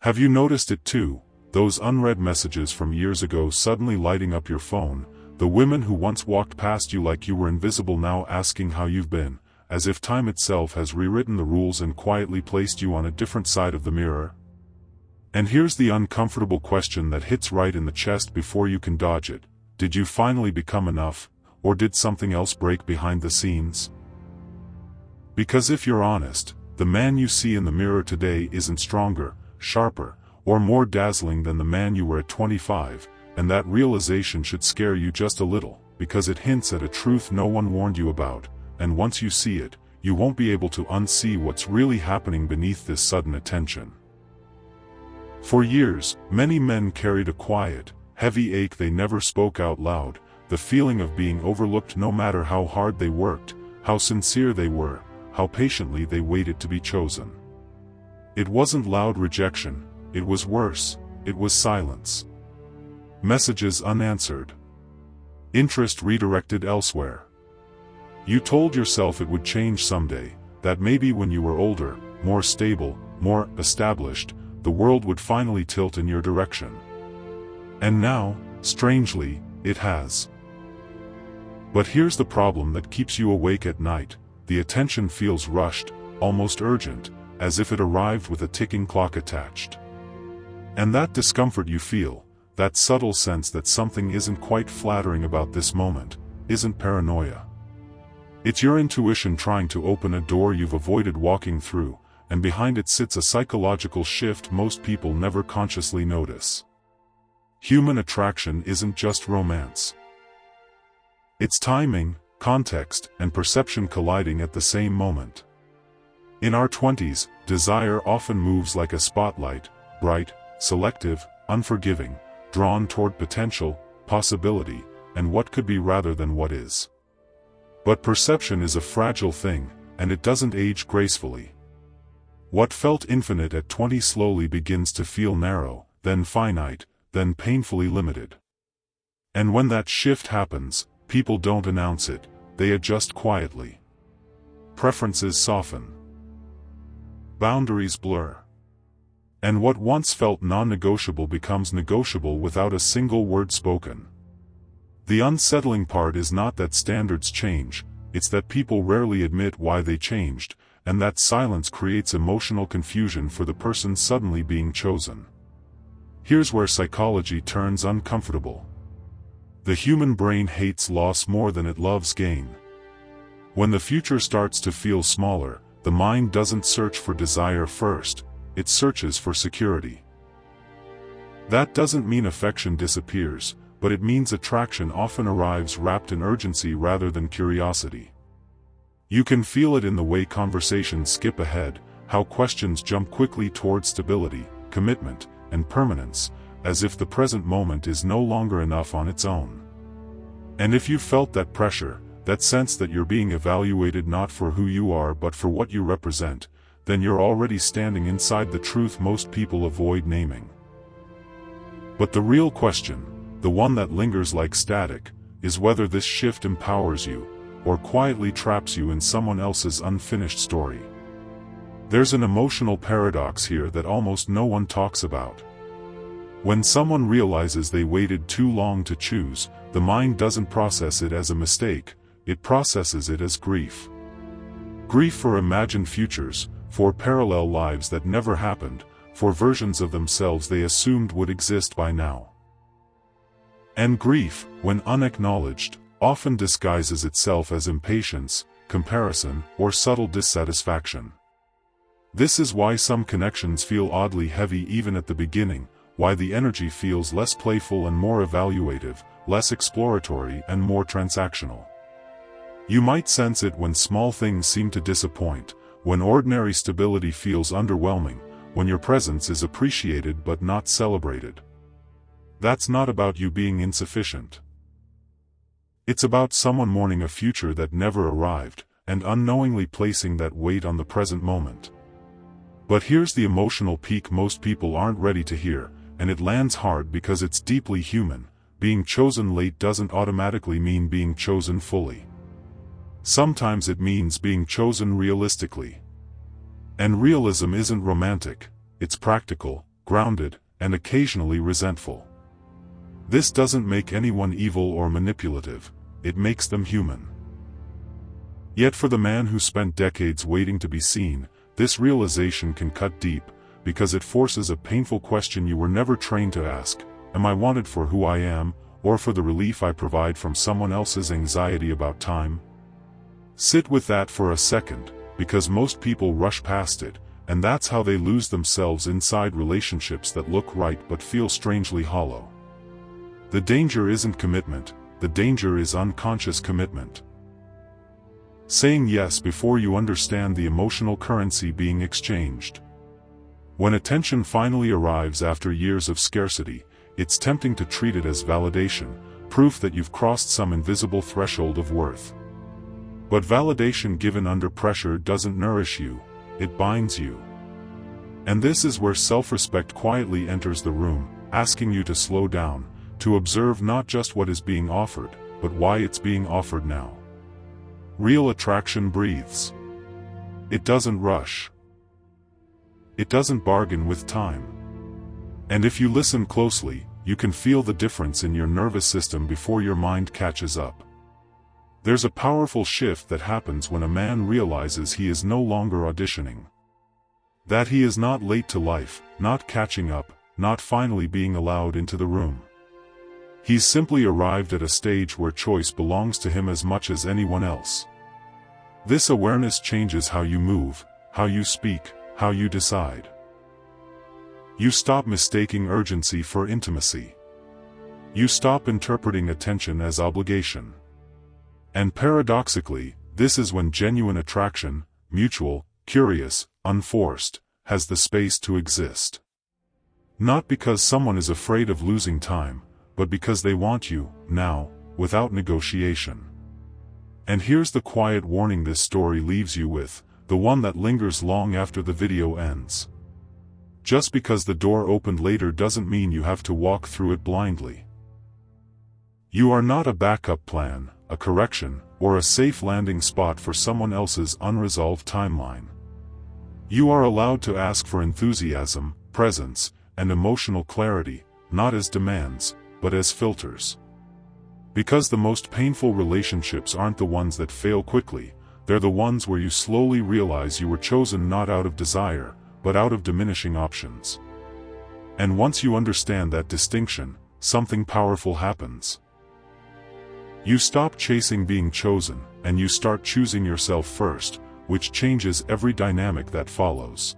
Have you noticed it too? Those unread messages from years ago suddenly lighting up your phone, the women who once walked past you like you were invisible now asking how you've been, as if time itself has rewritten the rules and quietly placed you on a different side of the mirror. And here's the uncomfortable question that hits right in the chest before you can dodge it. Did you finally become enough, or did something else break behind the scenes? Because if you're honest, the man you see in the mirror today isn't stronger, sharper, or more dazzling than the man you were at 25, and that realization should scare you just a little, because it hints at a truth no one warned you about, and once you see it, you won't be able to unsee what's really happening beneath this sudden attention. For years, many men carried a quiet, heavy ache they never spoke out loud, the feeling of being overlooked no matter how hard they worked, how sincere they were, how patiently they waited to be chosen. It wasn't loud rejection, it was worse, it was silence. Messages unanswered. Interest redirected elsewhere. You told yourself it would change someday, that maybe when you were older, more stable, more established, the world would finally tilt in your direction. And now, strangely, it has. But here's the problem that keeps you awake at night: the attention feels rushed, almost urgent, as if it arrived with a ticking clock attached. And that discomfort you feel, that subtle sense that something isn't quite flattering about this moment, isn't paranoia. It's your intuition trying to open a door you've avoided walking through, and behind it sits a psychological shift most people never consciously notice. Human attraction isn't just romance. It's timing, context, and perception colliding at the same moment. In our 20s, desire often moves like a spotlight, bright, selective, unforgiving, drawn toward potential, possibility, and what could be rather than what is. But perception is a fragile thing, and it doesn't age gracefully. What felt infinite at 20 slowly begins to feel narrow, then finite, then painfully limited. And when that shift happens, people don't announce it, they adjust quietly. Preferences soften. Boundaries blur. And what once felt non-negotiable becomes negotiable without a single word spoken. The unsettling part is not that standards change, it's that people rarely admit why they changed, and that silence creates emotional confusion for the person suddenly being chosen. Here's where psychology turns uncomfortable. The human brain hates loss more than it loves gain. When the future starts to feel smaller, the mind doesn't search for desire first, it searches for security. That doesn't mean affection disappears, but it means attraction often arrives wrapped in urgency rather than curiosity. You can feel it in the way conversations skip ahead, how questions jump quickly toward stability, commitment, and permanence, as if the present moment is no longer enough on its own. And if you felt that pressure, that sense that you're being evaluated not for who you are but for what you represent, then you're already standing inside the truth most people avoid naming. But the real question, the one that lingers like static, is whether this shift empowers you, or quietly traps you in someone else's unfinished story. There's an emotional paradox here that almost no one talks about. When someone realizes they waited too long to choose, the mind doesn't process it as a mistake, it processes it as grief. Grief for imagined futures, for parallel lives that never happened, for versions of themselves they assumed would exist by now. And grief, when unacknowledged, often disguises itself as impatience, comparison, or subtle dissatisfaction. This is why some connections feel oddly heavy even at the beginning, why the energy feels less playful and more evaluative, less exploratory and more transactional. You might sense it when small things seem to disappoint, when ordinary stability feels underwhelming, when your presence is appreciated but not celebrated. That's not about you being insufficient. It's about someone mourning a future that never arrived, and unknowingly placing that weight on the present moment. But here's the emotional peak most people aren't ready to hear, and it lands hard because it's deeply human. Being chosen late doesn't automatically mean being chosen fully. Sometimes it means being chosen realistically. And realism isn't romantic, it's practical, grounded, and occasionally resentful. This doesn't make anyone evil or manipulative, it makes them human. Yet for the man who spent decades waiting to be seen, this realization can cut deep, because it forces a painful question you were never trained to ask: am I wanted for who I am, or for the relief I provide from someone else's anxiety about time? Sit with that for a second, because most people rush past it, and that's how they lose themselves inside relationships that look right but feel strangely hollow. The danger isn't commitment, the danger is unconscious commitment. Saying yes before you understand the emotional currency being exchanged. When attention finally arrives after years of scarcity, it's tempting to treat it as validation, proof that you've crossed some invisible threshold of worth. But validation given under pressure doesn't nourish you, it binds you. And this is where self-respect quietly enters the room, asking you to slow down, to observe not just what is being offered, but why it's being offered now. Real attraction breathes. It doesn't rush. It doesn't bargain with time. And if you listen closely, you can feel the difference in your nervous system before your mind catches up. There's a powerful shift that happens when a man realizes he is no longer auditioning. That he is not late to life, not catching up, not finally being allowed into the room. He's simply arrived at a stage where choice belongs to him as much as anyone else. This awareness changes how you move, how you speak, how you decide. You stop mistaking urgency for intimacy. You stop interpreting attention as obligation. And paradoxically, this is when genuine attraction, mutual, curious, unforced, has the space to exist. Not because someone is afraid of losing time, but because they want you, now, without negotiation. And here's the quiet warning this story leaves you with, the one that lingers long after the video ends. Just because the door opened later doesn't mean you have to walk through it blindly. You are not a backup plan, a correction, or a safe landing spot for someone else's unresolved timeline. You are allowed to ask for enthusiasm, presence, and emotional clarity, not as demands, but as filters. Because the most painful relationships aren't the ones that fail quickly, they're the ones where you slowly realize you were chosen not out of desire, but out of diminishing options. And once you understand that distinction, something powerful happens. You stop chasing being chosen, and you start choosing yourself first, which changes every dynamic that follows.